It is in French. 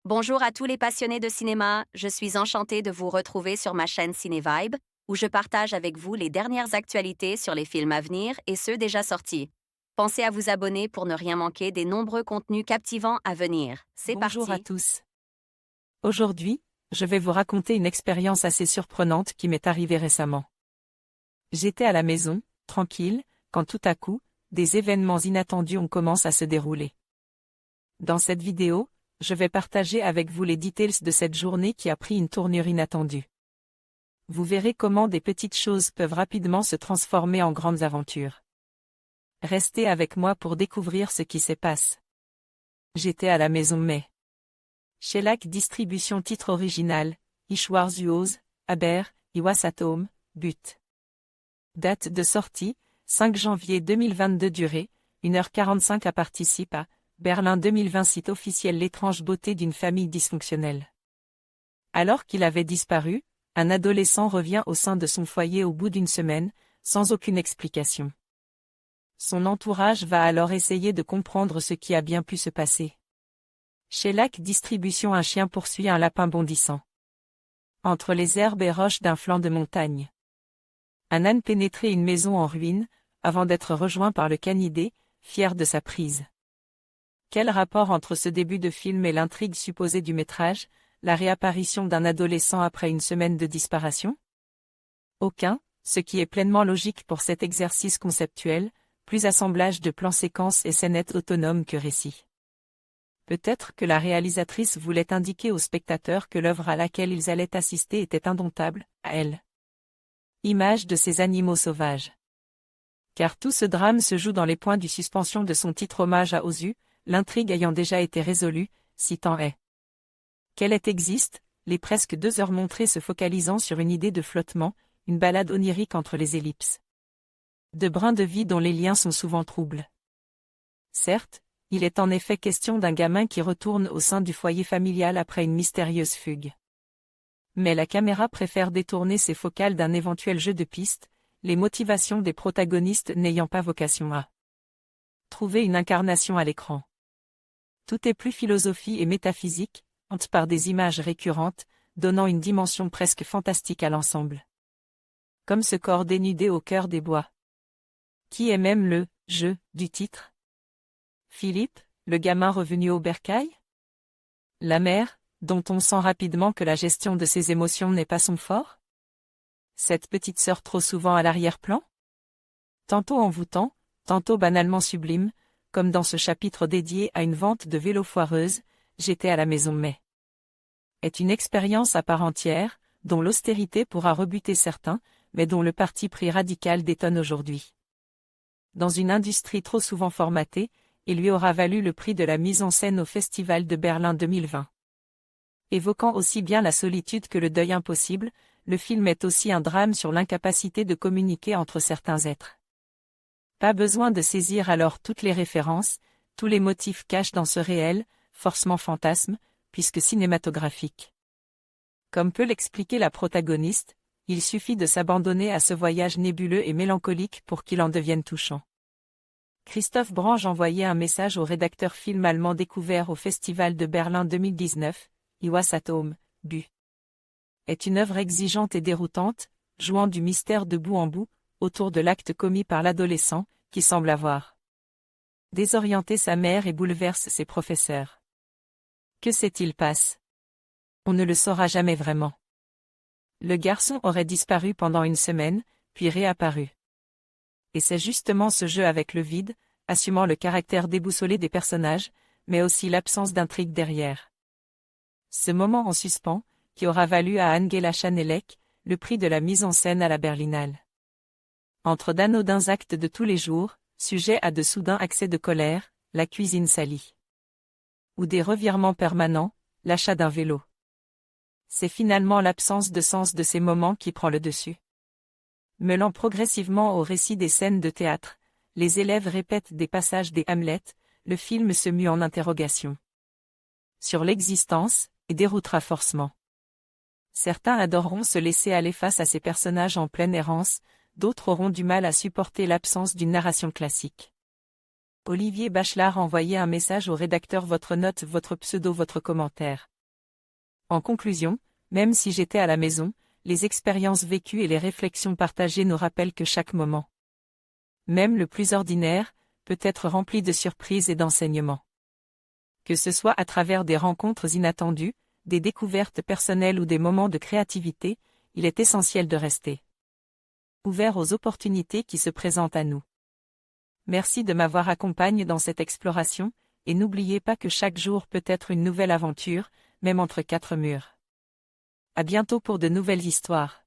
Bonjour à tous les passionnés de cinéma, je suis enchantée de vous retrouver sur ma chaîne CinéVibe, où je partage avec vous les dernières actualités sur les films à venir et ceux déjà sortis. Pensez à vous abonner pour ne rien manquer des nombreux contenus captivants à venir. C'est Bonjour à parti! tous. Aujourd'hui, je vais vous raconter une expérience assez surprenante qui m'est arrivée récemment. J'étais à la maison, tranquille, quand tout à coup, des événements inattendus ont commencé à se dérouler. Dans cette vidéo, je vais partager avec vous les details de cette journée qui a pris une tournure inattendue. Vous verrez comment des petites choses peuvent rapidement se transformer en grandes aventures. Restez avec moi pour découvrir ce qui se passe. J'étais à la maison mais. Shellac Distribution Titre original, Ishwar Zuoz, Aber, Iwasatom, But. Date de sortie, 5 janvier 2022 durée, 1h45 à participe à, Berlin 2020 site officiel L'étrange beauté d'une famille dysfonctionnelle. Alors qu'il avait disparu, un adolescent revient au sein de son foyer au bout d'une semaine, sans aucune explication. Son entourage va alors essayer de comprendre ce qui a bien pu se passer. Shellac Distribution Un chien poursuit un lapin bondissant. Entre les herbes et roches d'un flanc de montagne. Un âne pénétrait une maison en ruine, avant d'être rejoint par le canidé, fier de sa prise. Quel rapport entre ce début de film et l'intrigue supposée du métrage, la réapparition d'un adolescent après une semaine de disparition? Aucun, ce qui est pleinement logique pour cet exercice conceptuel, plus assemblage de plans séquences et scénettes autonomes que récit. Peut-être que la réalisatrice voulait indiquer aux spectateurs que l'œuvre à laquelle ils allaient assister était indomptable, à elle. Image de ces animaux sauvages. Car tout ce drame se joue dans les points du suspension de son titre hommage à Ozu, l'intrigue ayant déjà été résolue, si tant est. Qu'elle existe, les presque 2 heures montrées se focalisant sur une idée de flottement, une balade onirique entre les ellipses. De brins de vie dont les liens sont souvent troubles. Certes, il est en effet question d'un gamin qui retourne au sein du foyer familial après une mystérieuse fugue. Mais la caméra préfère détourner ses focales d'un éventuel jeu de piste, les motivations des protagonistes n'ayant pas vocation à trouver une incarnation à l'écran. Tout est plus philosophie et métaphysique, hante par des images récurrentes, donnant une dimension presque fantastique à l'ensemble. Comme ce corps dénudé au cœur des bois. Qui est même le « jeu » du titre? Philippe, le gamin revenu au bercail? La mère, dont on sent rapidement que la gestion de ses émotions n'est pas son fort? Cette petite sœur trop souvent à l'arrière-plan? Tantôt envoûtant, tantôt banalement sublime, comme dans ce chapitre dédié à une vente de vélos foireuse, j'étais à la maison mais. Est une expérience à part entière, dont l'austérité pourra rebuter certains, mais dont le parti pris radical détonne aujourd'hui. Dans une industrie trop souvent formatée, il lui aura valu le prix de la mise en scène au Festival de Berlin 2020. Évoquant aussi bien la solitude que le deuil impossible, le film est aussi un drame sur l'incapacité de communiquer entre certains êtres. Pas besoin de saisir alors toutes les références, tous les motifs cachent dans ce réel, forcément fantasme, puisque cinématographique. Comme peut l'expliquer la protagoniste, il suffit de s'abandonner à ce voyage nébuleux et mélancolique pour qu'il en devienne touchant. Christophe Brange envoyait un message au rédacteur film allemand découvert au Festival de Berlin 2019, Iwasatom, Bu. Est une œuvre exigeante et déroutante, jouant du mystère de bout en bout, autour de l'acte commis par l'adolescent, qui semble avoir désorienté sa mère et bouleverse ses professeurs. Que s'est-il passé? On ne le saura jamais vraiment. Le garçon aurait disparu pendant une semaine, puis réapparu. Et c'est justement ce jeu avec le vide, assumant le caractère déboussolé des personnages, mais aussi l'absence d'intrigue derrière. Ce moment en suspens, qui aura valu à Angela Schanelek le prix de la mise en scène à la Berlinale. Entre d'anodins actes de tous les jours, sujet à de soudains accès de colère, la cuisine salie. Ou des revirements permanents, l'achat d'un vélo. C'est finalement l'absence de sens de ces moments qui prend le dessus. Mêlant progressivement au récit des scènes de théâtre, les élèves répètent des passages des Hamlet, le film se mue en interrogation. Sur l'existence, et déroutera forcément. Certains adoreront se laisser aller face à ces personnages en pleine errance, d'autres auront du mal à supporter l'absence d'une narration classique. Olivier Bachelard envoyait un message au rédacteur: votre note, votre pseudo, votre commentaire. En conclusion, même si j'étais à la maison, les expériences vécues et les réflexions partagées nous rappellent que chaque moment, même le plus ordinaire, peut être rempli de surprises et d'enseignements. Que ce soit à travers des rencontres inattendues, des découvertes personnelles ou des moments de créativité, il est essentiel de rester ouvert aux opportunités qui se présentent à nous. Merci de m'avoir accompagné dans cette exploration, et n'oubliez pas que chaque jour peut être une nouvelle aventure, même entre quatre murs. À bientôt pour de nouvelles histoires.